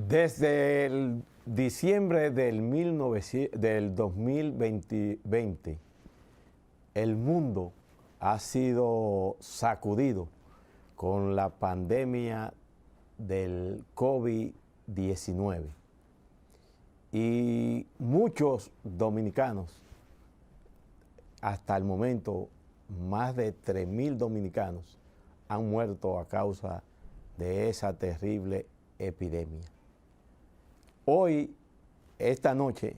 Desde el diciembre del 2020, el mundo ha sido sacudido con la pandemia del COVID-19 y muchos dominicanos, hasta el momento más de 3.000 dominicanos han muerto a causa de esa terrible epidemia. Hoy, esta noche,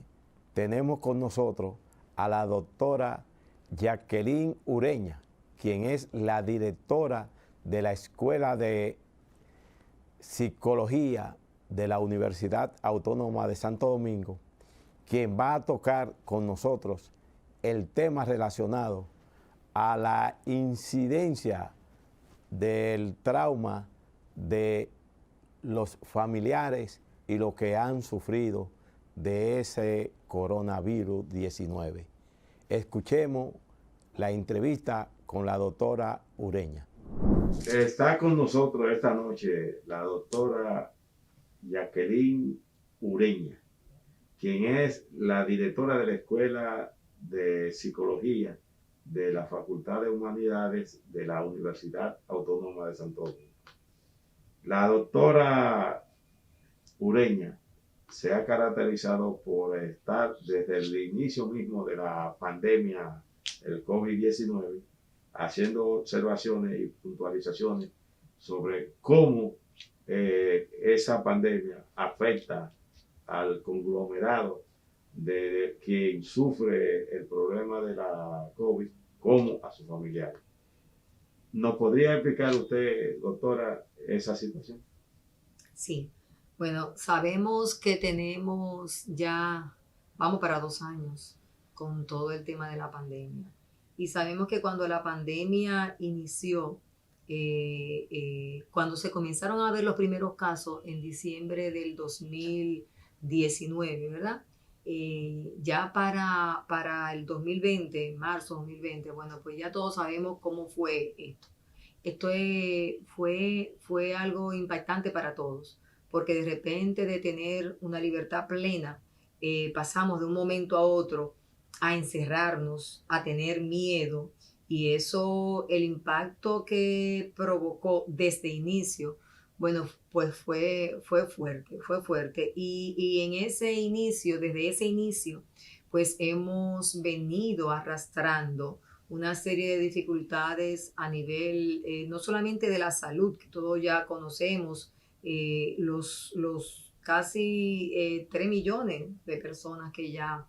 tenemos con nosotros a la doctora Jacqueline Ureña, quien es la directora de la Escuela de Psicología de la Universidad Autónoma de Santo Domingo, quien va a tocar con nosotros el tema relacionado a la incidencia del trauma de los familiares y lo que han sufrido de ese coronavirus 19. Escuchemos la entrevista con la doctora Ureña. Está con nosotros esta noche la doctora Jacqueline Ureña, quien es la directora de la Escuela de Psicología de la Facultad de Humanidades de la Universidad Autónoma de Santo Domingo. La doctora Ureña se ha caracterizado por estar desde el inicio mismo de la pandemia, el COVID-19, haciendo observaciones y puntualizaciones sobre cómo esa pandemia afecta al conglomerado de quien sufre el problema de la COVID, como a sus familiares. ¿Nos podría explicar usted, doctora, esa situación? Sí, bueno, sabemos que tenemos ya, vamos para 2 años con todo el tema de la pandemia. Y sabemos que cuando la pandemia inició, cuando se comenzaron a ver los primeros casos en diciembre del 2019, ¿verdad? Ya para el 2020, marzo 2020, bueno, pues ya todos sabemos cómo fue esto. Fue algo impactante para todos, porque de repente de tener una libertad plena, pasamos de un momento a otro a encerrarnos, a tener miedo, y eso, el impacto que provocó desde inicio, bueno, pues fue fuerte. Y en ese inicio, desde ese inicio, pues hemos venido arrastrando una serie de dificultades a nivel no solamente de la salud, que todos ya conocemos, los casi 3 millones de personas que ya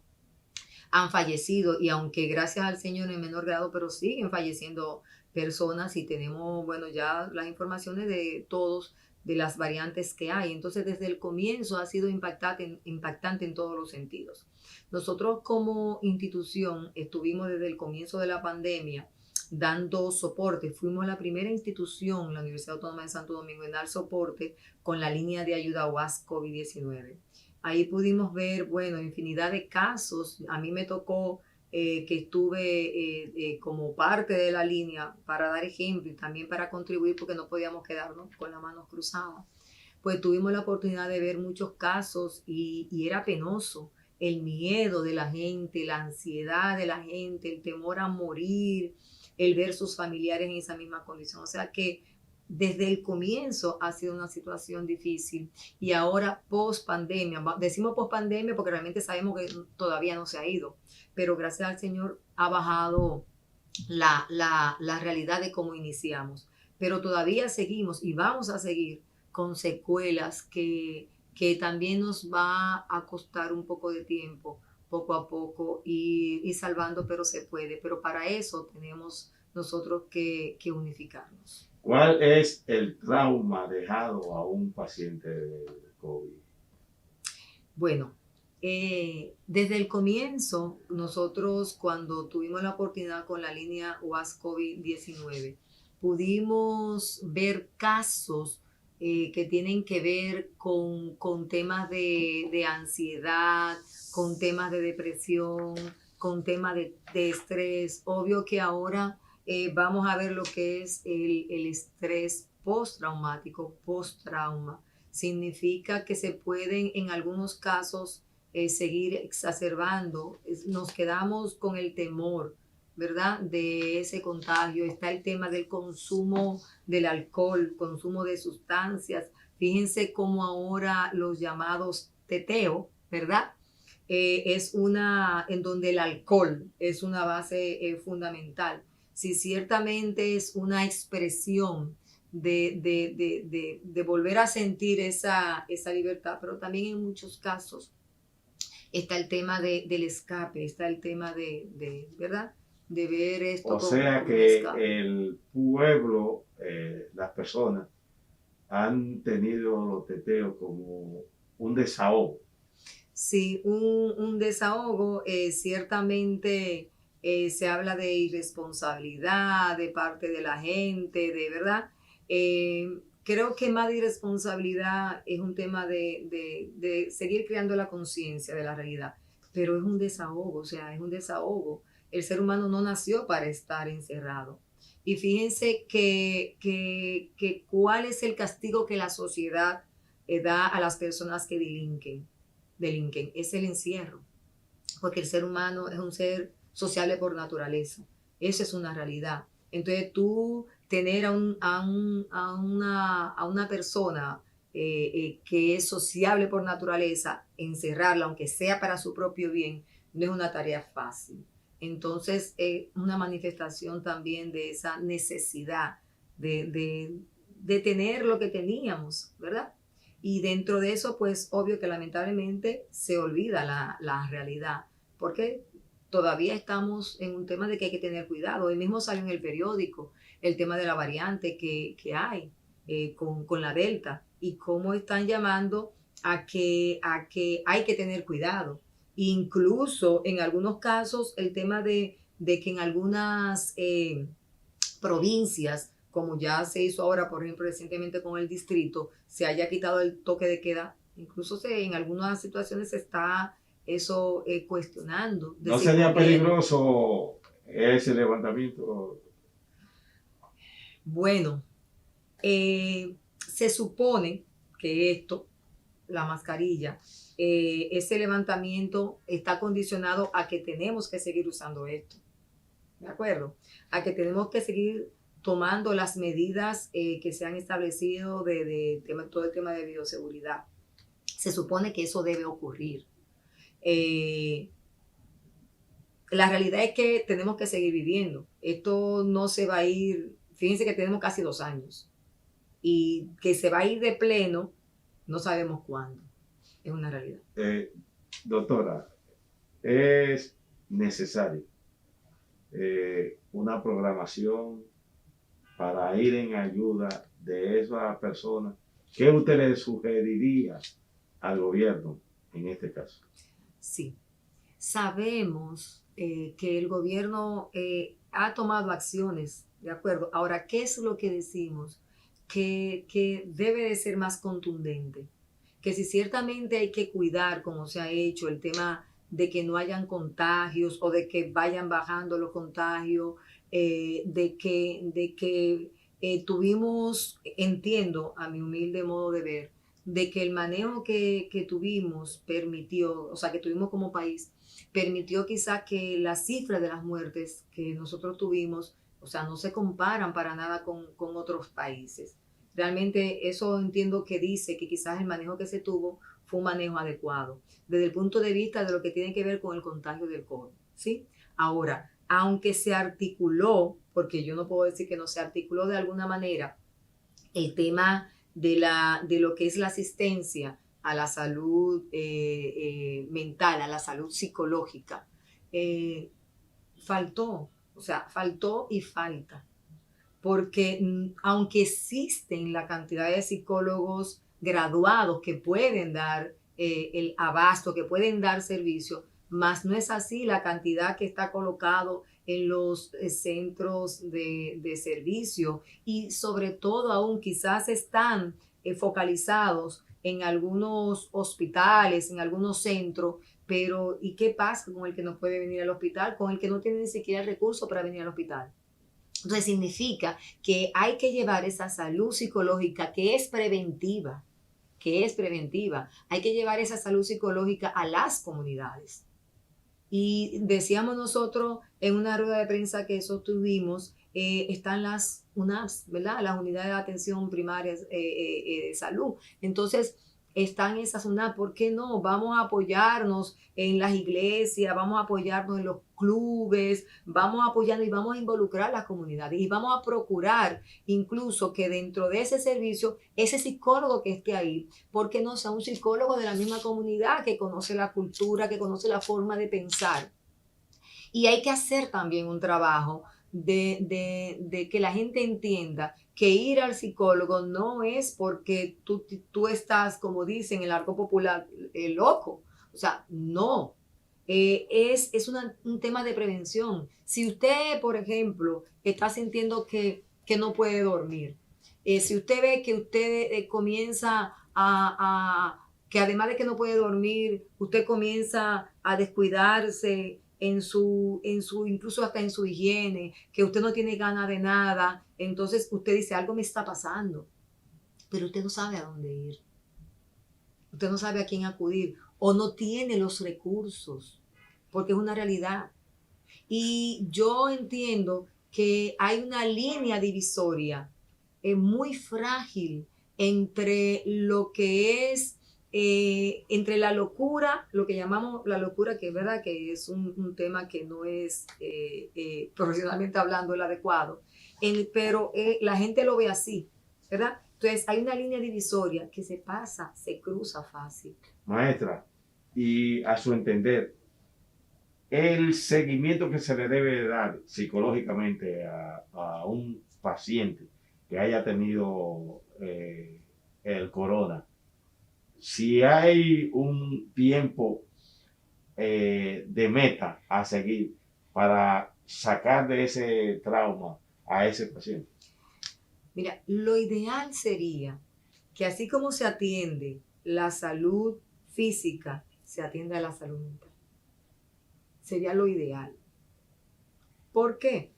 han fallecido, y aunque gracias al Señor en menor grado, pero siguen falleciendo personas, y tenemos, bueno, ya las informaciones de todos, de las variantes que hay. Entonces, desde el comienzo ha sido impactante en todos los sentidos. Nosotros como institución estuvimos desde el comienzo de la pandemia dando soporte. Fuimos la primera institución, la Universidad Autónoma de Santo Domingo, en dar soporte con la línea de ayuda UAS COVID-19. Ahí pudimos ver, bueno, infinidad de casos. A mí me tocó que estuve como parte de la línea para dar ejemplo y también para contribuir, porque no podíamos quedarnos con las manos cruzadas. Pues tuvimos la oportunidad de ver muchos casos, y era penoso el miedo de la gente, la ansiedad de la gente, el temor a morir, el ver sus familiares en esa misma condición. O sea que desde el comienzo ha sido una situación difícil, y ahora post pandemia, decimos post pandemia porque realmente sabemos que todavía no se ha ido, pero gracias al Señor ha bajado la realidad de cómo iniciamos, pero todavía seguimos y vamos a seguir con secuelas que también nos va a costar un poco de tiempo, poco a poco, y salvando, pero se puede. Pero para eso tenemos nosotros que unificarnos. ¿Cuál es el trauma dejado a un paciente de COVID? Bueno, desde el comienzo, nosotros cuando tuvimos la oportunidad con la línea UAS COVID-19, pudimos ver casos que tienen que ver con temas de ansiedad, con temas de depresión, con temas de estrés. Obvio que ahora vamos a ver lo que es el estrés postraumático, post-trauma, significa que se pueden en algunos casos seguir exacerbando. Nos quedamos con el temor, ¿verdad? De ese contagio. Está el tema del consumo del alcohol, consumo de sustancias. Fíjense cómo ahora los llamados teteo, ¿verdad? Es una en donde el alcohol es una base fundamental. Si ciertamente es una expresión de volver a sentir esa libertad, pero también en muchos casos está el tema del escape, está el tema ¿verdad? De ver esto O sea como un que escape. el pueblo, las personas, han tenido los teteos como un desahogo. Sí, un desahogo, ciertamente se habla de irresponsabilidad de parte de la gente, de verdad. Creo que más de irresponsabilidad es un tema de seguir creando la conciencia de la realidad, pero es un desahogo, o sea, es un desahogo. El ser humano no nació para estar encerrado. Y fíjense que cuál es el castigo que la sociedad da a las personas que delinquen, es el encierro, porque el ser humano es un ser sociable por naturaleza. Esa es una realidad. Entonces tú tener a una persona que es sociable por naturaleza, encerrarla, aunque sea para su propio bien, no es una tarea fácil. Entonces es una manifestación también de esa necesidad de tener lo que teníamos, ¿verdad? Y dentro de eso, pues obvio que lamentablemente se olvida la realidad, porque todavía estamos en un tema de que hay que tener cuidado. Hoy mismo salió en el periódico el tema de la variante que hay con la Delta y cómo están llamando a que hay que tener cuidado. Incluso en algunos casos el tema de que en algunas provincias, como ya se hizo ahora, por ejemplo, recientemente con el distrito, se haya quitado el toque de queda. Incluso en algunas situaciones se está eso cuestionando. De ¿No si sería conviene. peligroso ese levantamiento? Bueno, se supone que esto, la mascarilla, ese levantamiento está condicionado a que tenemos que seguir usando esto. ¿De acuerdo? A que tenemos que seguir tomando las medidas que se han establecido todo el tema de bioseguridad. Se supone que eso debe ocurrir. La realidad es que tenemos que seguir viviendo. Esto no se va a ir, fíjense que tenemos casi 2 años y que se va a ir de pleno, no sabemos cuándo. Es una realidad. Doctora, es necesario una programación para ir en ayuda de esas personas. ¿Qué usted le sugeriría al gobierno en este caso? Sí, sabemos que el gobierno ha tomado acciones, ¿de acuerdo? Ahora, ¿qué es lo que decimos? Que debe de ser más contundente. Que si ciertamente hay que cuidar, como se ha hecho, el tema de que no hayan contagios o de que vayan bajando los contagios, tuvimos, entiendo a mi humilde modo de ver, de que el manejo que tuvimos permitió, o sea, que tuvimos como país, permitió quizá que las cifras de las muertes que nosotros tuvimos, o sea, no se comparan para nada con otros países. Realmente eso entiendo que dice que quizás el manejo que se tuvo fue un manejo adecuado, desde el punto de vista de lo que tiene que ver con el contagio del COVID, ¿sí? Ahora, aunque se articuló, porque yo no puedo decir que no se articuló de alguna manera, el tema de lo que es la asistencia a la salud mental, a la salud psicológica, faltó, o sea, faltó y falta, porque aunque existen la cantidad de psicólogos graduados que pueden dar el abasto, que pueden dar servicio, más no es así la cantidad que está colocado en los centros de servicio y sobre todo aún quizás están focalizados en algunos hospitales, en algunos centros, pero ¿y qué pasa con el que no puede venir al hospital? Con el que no tiene ni siquiera el recurso para venir al hospital. Entonces significa que hay que llevar esa salud psicológica que es preventiva, que es preventiva. Hay que llevar esa salud psicológica a las comunidades. Y decíamos nosotros en una rueda de prensa que sostuvimos, están las UNAPS, ¿verdad? Las unidades de atención primaria de salud. Entonces, están esas UNAPS, ¿por qué no? Vamos a apoyarnos en las iglesias, vamos a apoyarnos en los clubes, vamos a apoyarnos y vamos a involucrar a las comunidades y vamos a procurar incluso que dentro de ese servicio, ese psicólogo que esté ahí, porque no sea un psicólogo de la misma comunidad que conoce la cultura, que conoce la forma de pensar. Y hay que hacer también un trabajo de que la gente entienda que ir al psicólogo no es porque tú estás, como dicen en el arco popular, loco. O sea, no. Es un tema de prevención. Si usted, por ejemplo, está sintiendo que no puede dormir, si usted ve que usted comienza que además de que no puede dormir, usted comienza a descuidarse incluso hasta en su higiene, que usted no tiene ganas de nada, entonces usted dice, algo me está pasando, pero usted no sabe a dónde ir, usted no sabe a quién acudir, o no tiene los recursos, porque es una realidad. Y yo entiendo que hay una línea divisoria muy frágil entre lo que es entre la locura, lo que llamamos la locura, que es verdad que es un tema que no es profesionalmente hablando el adecuado, pero la gente lo ve así, ¿verdad? Entonces hay una línea divisoria que se cruza fácil. Maestra, y a su entender, el seguimiento que se le debe dar psicológicamente a un paciente que haya tenido el corona, si hay un tiempo de meta a seguir para sacar de ese trauma a ese paciente. Mira, lo ideal sería que así como se atiende la salud física, se atienda la salud mental. Sería lo ideal. ¿Por qué?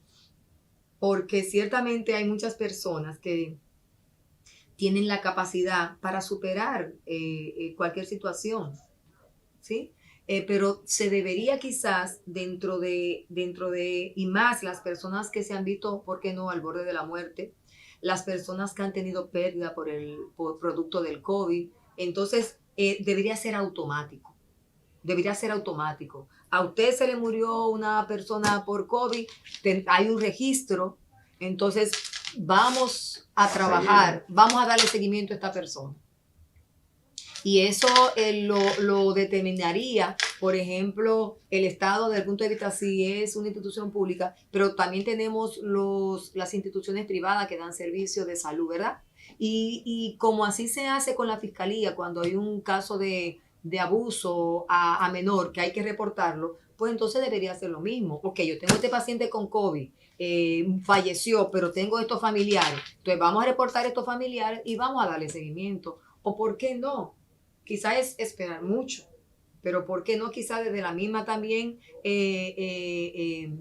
Porque ciertamente hay muchas personas que tienen la capacidad para superar cualquier situación, ¿sí? Pero se debería quizás dentro de, y más las personas que se han visto, ¿por qué no?, al borde de la muerte, las personas que han tenido pérdida por producto del COVID, entonces debería ser automático. Debería ser automático. A usted se le murió una persona por COVID, hay un registro, entonces vamos a trabajar, vamos a darle seguimiento a esta persona. Y eso lo determinaría, por ejemplo, el Estado desde el punto de vista si es una institución pública, pero también tenemos las instituciones privadas que dan servicios de salud, ¿verdad? Y como así se hace con la fiscalía, cuando hay un caso de abuso a menor que hay que reportarlo, pues entonces debería ser lo mismo. Ok, yo tengo este paciente con COVID, falleció, pero tengo estos familiares, entonces vamos a reportar estos familiares y vamos a darle seguimiento. ¿O por qué no? Quizás es esperar mucho, pero ¿por qué no quizás desde la misma también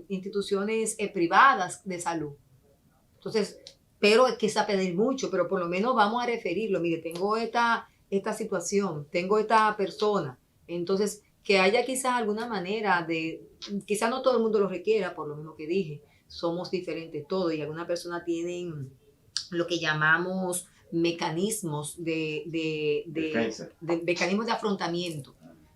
instituciones privadas de salud? Entonces, pero es quizá pedir mucho, pero por lo menos vamos a referirlo. Mire, tengo esta situación, tengo esta persona. Entonces, que haya quizás alguna manera quizás no todo el mundo lo requiera, por lo mismo que dije, somos diferentes todos y algunas personas tienen lo que llamamos mecanismos mecanismos de afrontamiento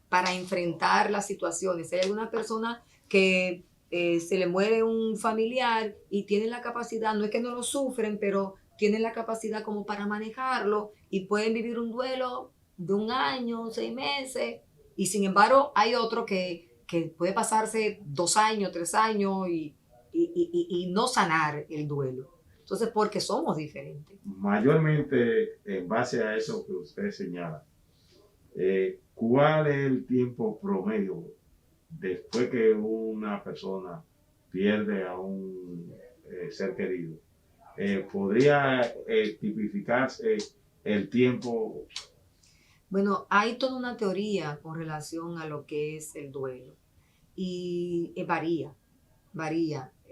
para enfrentar las situaciones. Hay algunas personas que se le muere un familiar y tienen la capacidad, no es que no lo sufren, pero tienen la capacidad como para manejarlo y pueden vivir un duelo de 1 año, 6 meses, y sin embargo hay otro que puede pasarse 2 años, 3 años y no sanar el duelo. Entonces, porque somos diferentes. Mayormente, en base a eso que usted señala, ¿cuál es el tiempo promedio después que una persona pierde a un ser querido? ¿Podría tipificarse el tiempo? Bueno, hay toda una teoría con relación a lo que es el duelo y varía.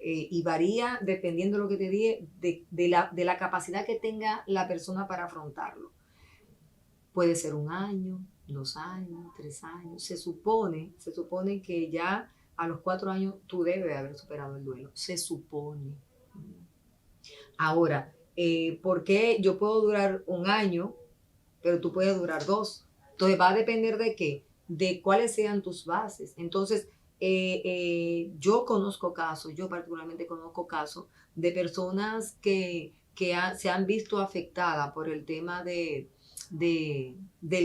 Y varía dependiendo de lo que te dije, de la capacidad que tenga la persona para afrontarlo. Puede ser 1 año, 2 años, 3 años. Se supone que ya a los 4 años tú debes haber superado el duelo. Se supone. Ahora, ¿por qué yo puedo durar 1 año, pero tú puedes durar 2? Entonces va a depender de qué, de cuáles sean tus bases. Entonces, yo conozco casos, yo particularmente conozco casos de personas que se han visto afectadas por el tema del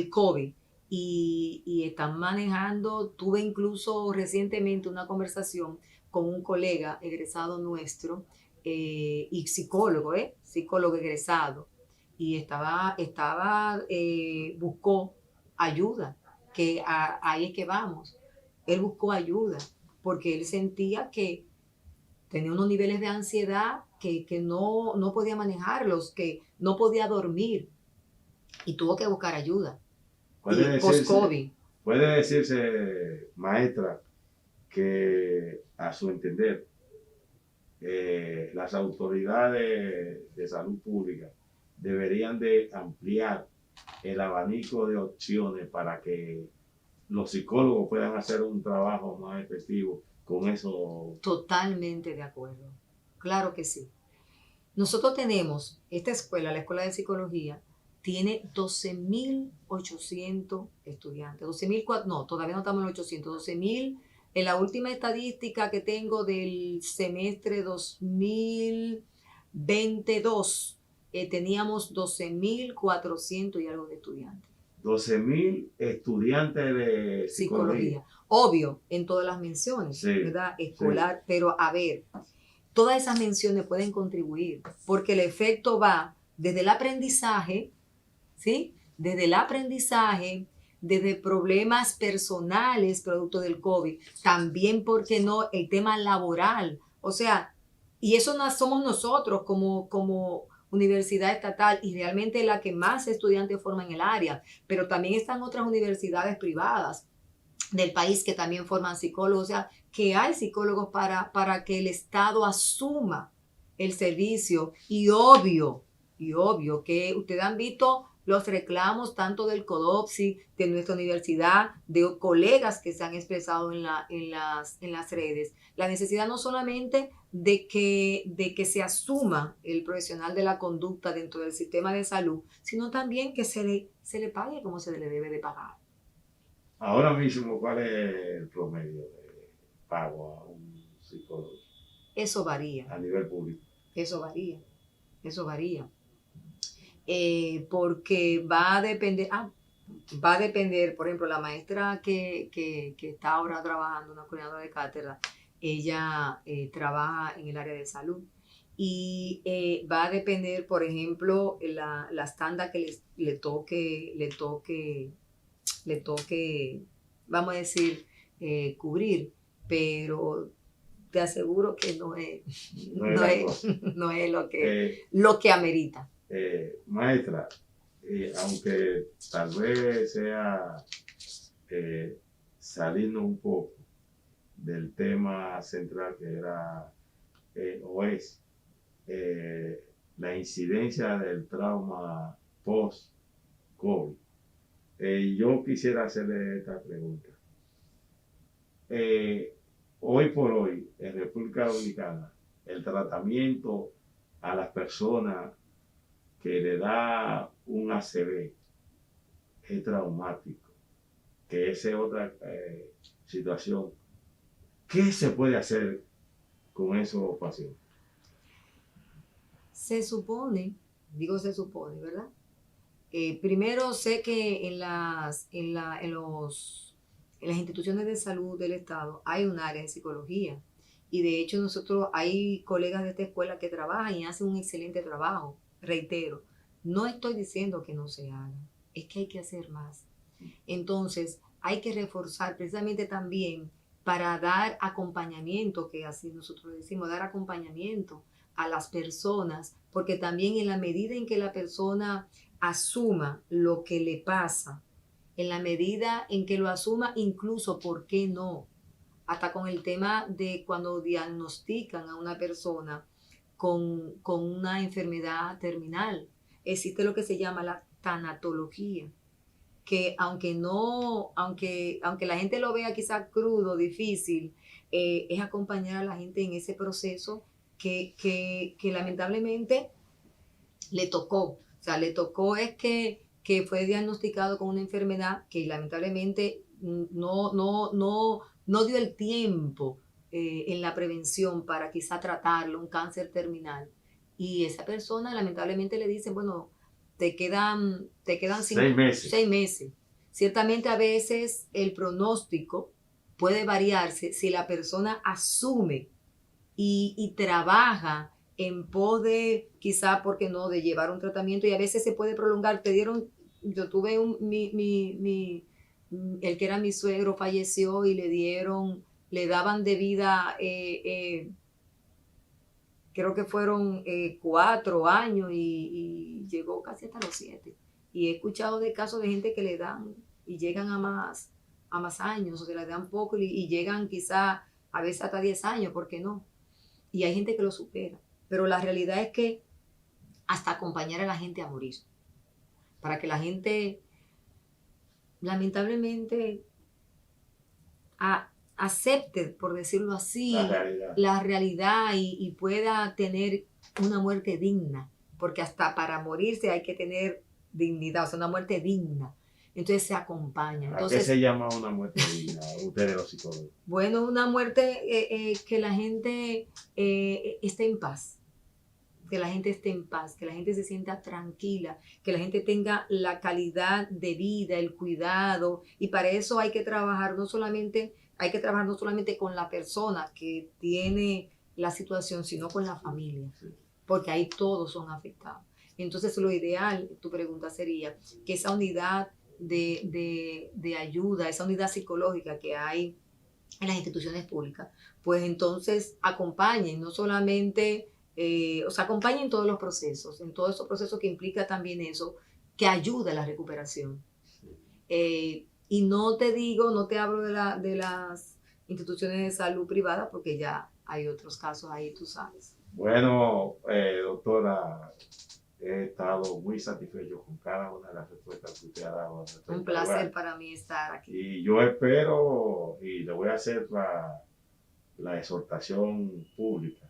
COVID y están manejando. Tuve incluso recientemente una conversación con un colega egresado nuestro y psicólogo egresado, y buscó ayuda, que ahí es que vamos. Él buscó ayuda porque él sentía que tenía unos niveles de ansiedad que no podía manejarlos, que no podía dormir y tuvo que buscar ayuda. Puede Y post-COVID. puede decirse, maestra, que a su entender, las autoridades de salud pública deberían de ampliar el abanico de opciones para que los psicólogos puedan hacer un trabajo más efectivo con eso. Totalmente de acuerdo. Claro que sí. Nosotros tenemos, esta escuela, la Escuela de Psicología, tiene 12.800 estudiantes. 12.000, no, todavía no estamos en los 800, 12.000. En la última estadística que tengo del semestre 2022, teníamos 12.400 y algo de estudiantes. 12.000 estudiantes de psicología. Obvio, en todas las menciones, sí, ¿verdad? Escolar, sí. Pero a ver, todas esas menciones pueden contribuir, porque el efecto va desde el aprendizaje, ¿sí? Desde el aprendizaje, desde problemas personales producto del COVID, también, ¿por qué no?, el tema laboral. O sea, y eso no somos nosotros como universidad estatal, y realmente la que más estudiantes forma en el área, pero también están otras universidades privadas del país que también forman psicólogos. O sea, que hay psicólogos para que el Estado asuma el servicio. Y obvio que ustedes han visto los reclamos tanto del CODOPSI, de nuestra universidad, de colegas que se han expresado en las redes. La necesidad no solamente de que se asuma el profesional de la conducta dentro del sistema de salud, sino también que se le pague como se le debe de pagar. Ahora mismo, ¿cuál es el promedio de pago a un psicólogo? Eso varía. A nivel público. Eso varía. Porque va a depender, por ejemplo, la maestra que está ahora trabajando, una coordinadora de cátedra, ella trabaja en el área de salud. Y va a depender, por ejemplo, las tandas que le toque, vamos a decir, cubrir, pero te aseguro que no es lo que amerita. Maestra, aunque tal vez sea salirnos un poco del tema central que era o es la incidencia del trauma post-COVID, yo quisiera hacerle esta pregunta. Hoy por hoy, en República Dominicana, el tratamiento a las personas que le da un ACV es traumático, que esa es otra situación. ¿Qué se puede hacer con esos pacientes? Se supone, ¿verdad? Primero sé que en las instituciones de salud del Estado hay un área de psicología, y de hecho nosotros hay colegas de esta escuela que trabajan y hacen un excelente trabajo. Reitero, no estoy diciendo que no se haga, es que hay que hacer más. Entonces hay que reforzar precisamente también para dar acompañamiento, que así nosotros decimos, dar acompañamiento a las personas, porque también en la medida en que la persona asuma lo que le pasa, en la medida en que lo asuma, incluso, ¿por qué no?, hasta con el tema de cuando diagnostican a una persona con una enfermedad terminal, existe lo que se llama la tanatología, que aunque la gente lo vea quizá crudo, difícil, es acompañar a la gente en ese proceso que lamentablemente le tocó. O sea, le tocó es que fue diagnosticado con una enfermedad que lamentablemente no dio el tiempo en la prevención para quizá tratarlo, un cáncer terminal. Y esa persona lamentablemente le dicen, bueno, te quedan 6 meses. 6 meses. Ciertamente a veces el pronóstico puede variarse si la persona asume y trabaja en pos de, quizá, ¿por qué no?, de llevar un tratamiento, y a veces se puede prolongar. Yo tuve el que era mi suegro falleció y le daban de vida, creo que fueron 4 años y llegó casi hasta los 7. Y he escuchado de casos de gente que le dan y llegan a más años, o se le dan poco y llegan quizá a veces hasta 10 años, ¿por qué no? Y hay gente que lo supera. Pero la realidad es que hasta acompañar a la gente a morir, para que la gente, lamentablemente, acepte, por decirlo así, la realidad y pueda tener una muerte digna, porque hasta para morirse hay que tener dignidad, o sea, una muerte digna. Entonces se acompaña. Entonces, ¿a qué se llama una muerte digna, ustedes los psicólogos? Bueno, una muerte que la gente esté en paz, que la gente esté en paz, que la gente se sienta tranquila, que la gente tenga la calidad de vida, el cuidado, y para eso hay que trabajar no solamente con la persona que tiene la situación, sino con la familia, porque ahí todos son afectados. Entonces lo ideal, tu pregunta sería que esa unidad de ayuda, esa unidad psicológica que hay en las instituciones públicas, pues entonces acompañen, no solamente, o sea, acompañen todos los procesos, en todos esos procesos que implica también eso, que ayuda a la recuperación. Y no te hablo de las instituciones de salud privadas, porque ya hay otros casos ahí, tú sabes. Bueno, doctora, he estado muy satisfecho con cada una de las respuestas que usted ha dado. Un placer para mí estar aquí. Y yo espero, y le voy a hacer la exhortación pública.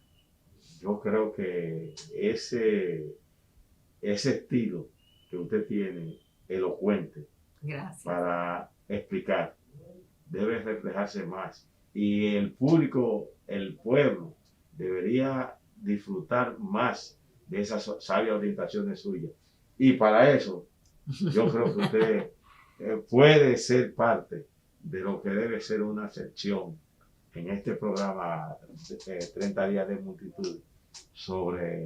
Yo creo que ese estilo que usted tiene, elocuente, gracias, para explicar, debe reflejarse más. Y el público, el pueblo, debería disfrutar más de esas sabias orientaciones suyas. Y para eso, yo creo que usted puede ser parte de lo que debe ser una sección en este programa 30 días de multitud sobre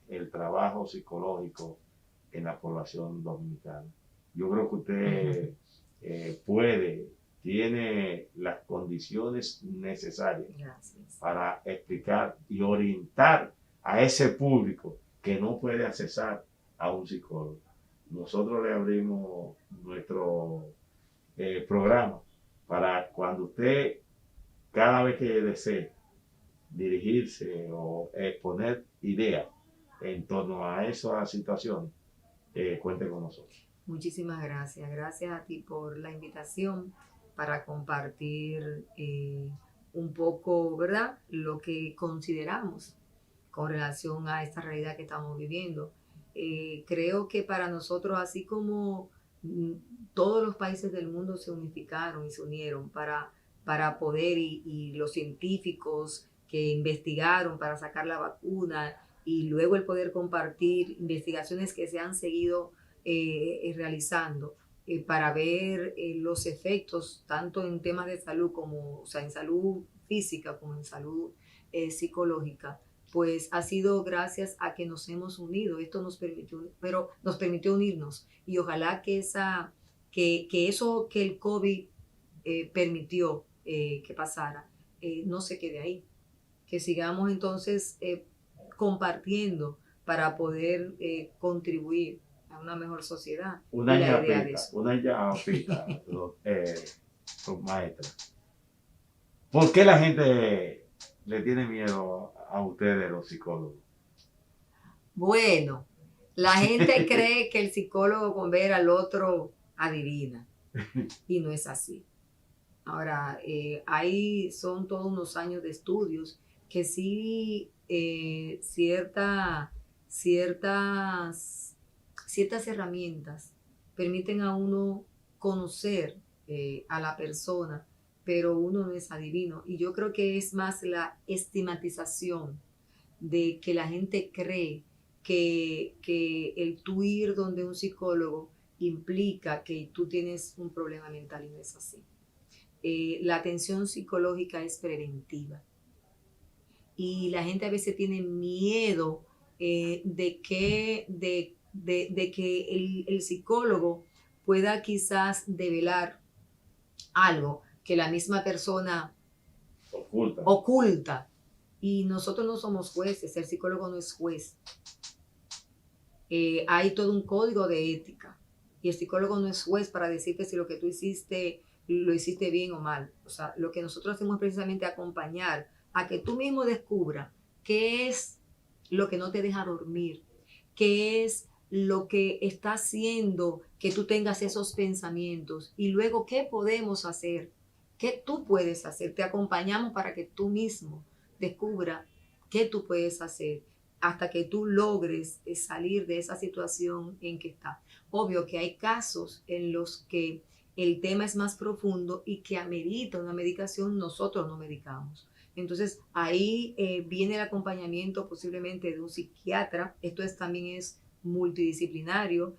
el trabajo psicológico en la población dominicana. Yo creo que usted tiene las condiciones necesarias. Gracias. Para explicar y orientar a ese público que no puede accesar a un psicólogo. Nosotros le abrimos nuestro programa para cuando usted, cada vez que desee dirigirse o exponer ideas en torno a esa situación, cuente con nosotros. Muchísimas gracias. Gracias a ti por la invitación para compartir un poco, ¿verdad?, lo que consideramos con relación a esta realidad que estamos viviendo. Creo que para nosotros, así como todos los países del mundo se unificaron y se unieron para poder, y los científicos que investigaron para sacar la vacuna, y luego el poder compartir investigaciones que se han seguido realizando para ver los efectos tanto en temas de salud como, o sea, en salud física como en salud psicológica, pues ha sido gracias a que nos hemos unido. Esto nos permitió unirnos, y ojalá que eso que el COVID permitió que pasara no se quede ahí, que sigamos entonces compartiendo para poder contribuir a una mejor sociedad. Una ñapita, maestra. ¿Por qué la gente le tiene miedo a ustedes, los psicólogos? Bueno, la gente cree que el psicólogo, con ver al otro adivina. Y no es así. Ahora, son todos unos años de estudios que sí ciertas herramientas permiten a uno conocer a la persona, pero uno no es adivino. Y yo creo que es más la estigmatización de que la gente cree que el tú ir donde un psicólogo implica que tú tienes un problema mental y no es así. La atención psicológica es preventiva y la gente a veces tiene miedo de que el psicólogo pueda quizás develar algo que la misma persona oculta. Y nosotros no somos jueces, el psicólogo no es juez. Hay todo un código de ética y el psicólogo no es juez para decirte si lo que tú hiciste lo hiciste bien o mal. O sea, lo que nosotros hacemos es precisamente acompañar a que tú mismo descubras qué es lo que no te deja dormir, qué es lo que está haciendo que tú tengas esos pensamientos y luego qué podemos hacer, qué tú puedes hacer. Te acompañamos para que tú mismo descubra qué tú puedes hacer hasta que tú logres salir de esa situación en que está. Obvio que hay casos en los que el tema es más profundo y que amerita una medicación, nosotros no medicamos. Entonces ahí viene el acompañamiento posiblemente de un psiquiatra. Esto también es multidisciplinario.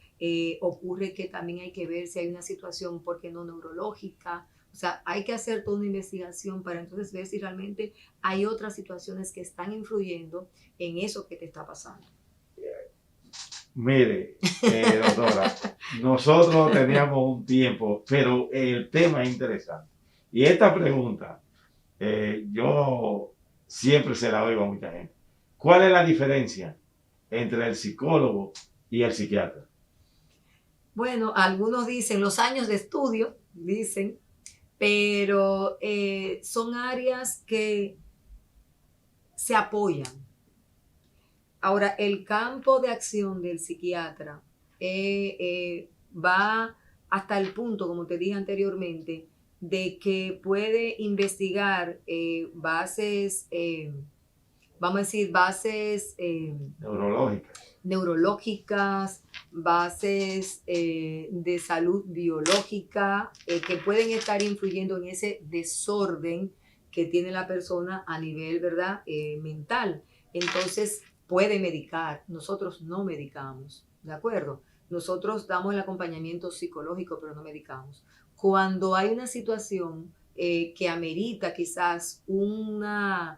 Ocurre que también hay que ver si hay una situación, ¿por qué no neurológica? O sea, hay que hacer toda una investigación para entonces ver si realmente hay otras situaciones que están influyendo en eso que te está pasando. Mire, doctora, nosotros teníamos un tiempo, pero el tema es interesante. Y esta pregunta, yo siempre se la oigo a mucha gente. ¿Cuál es la diferencia entre el psicólogo y el psiquiatra? Bueno, algunos dicen los años de estudio, dicen, pero son áreas que se apoyan. Ahora, el campo de acción del psiquiatra va hasta el punto, como te dije anteriormente, de que puede investigar bases, vamos a decir, bases neurológicas, bases de salud biológica, que pueden estar influyendo en ese desorden que tiene la persona a nivel, ¿verdad?, mental. Entonces, puede medicar, nosotros no medicamos, ¿de acuerdo? Nosotros damos el acompañamiento psicológico, pero no medicamos. Cuando hay una situación que amerita quizás una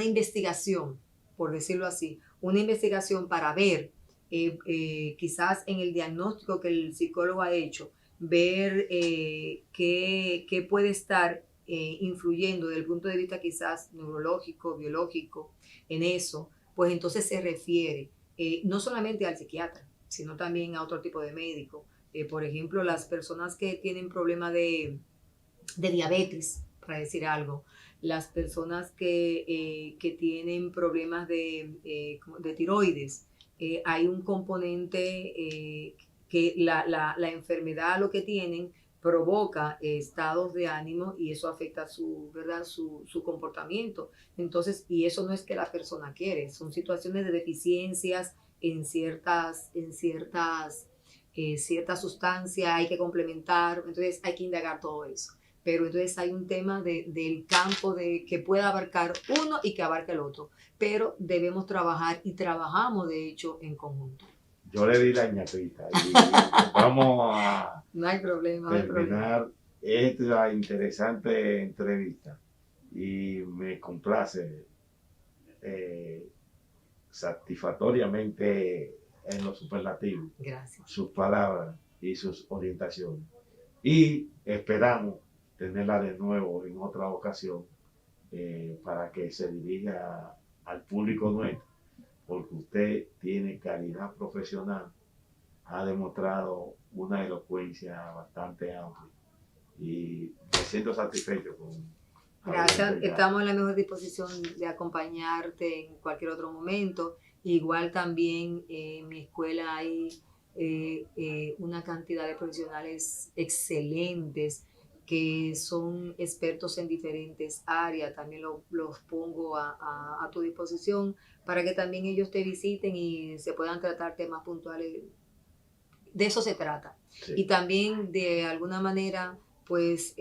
investigación, por decirlo así, una investigación para ver, quizás en el diagnóstico que el psicólogo ha hecho, ver qué puede estar influyendo desde el punto de vista quizás neurológico, biológico, en eso, pues entonces se refiere no solamente al psiquiatra, sino también a otro tipo de médico. Por ejemplo, las personas que tienen problemas de diabetes, para decir algo, las personas que tienen problemas de tiroides, hay un componente que la enfermedad, lo que tienen, provoca estados de ánimo y eso afecta ¿verdad?, su comportamiento. Entonces, y eso no es que la persona quiere, son situaciones de deficiencias en ciertas sustancias, hay que complementar, entonces hay que indagar todo eso. Pero entonces hay un tema del campo que pueda abarcar uno y que abarque el otro, pero debemos trabajar y trabajamos de hecho en conjunto. Yo le di la ñapita y vamos a no hay problema, terminar esta interesante entrevista y me complace satisfactoriamente en los superlativos. Gracias. Sus palabras y sus orientaciones. Y esperamos tenerla de nuevo en otra ocasión para que se dirija al público nuestro, porque usted tiene calidad profesional, ha demostrado una elocuencia bastante amplia y me siento satisfecho con... Gracias, estamos en la mejor disposición de acompañarte en cualquier otro momento. Igual también en mi escuela hay una cantidad de profesionales excelentes que son expertos en diferentes áreas. También los pongo a tu disposición para que también ellos te visiten y se puedan tratar temas puntuales. De eso se trata. Sí. Y también de alguna manera, pues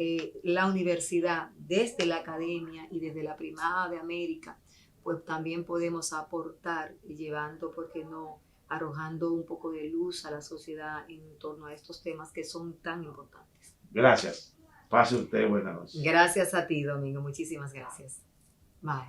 la universidad, desde la academia y desde la Primada de América, pues también podemos aportar llevando, ¿por qué no?, arrojando un poco de luz a la sociedad en torno a estos temas que son tan importantes. Gracias. Pase usted buena noche. Gracias a ti, Domingo. Muchísimas gracias. Bye.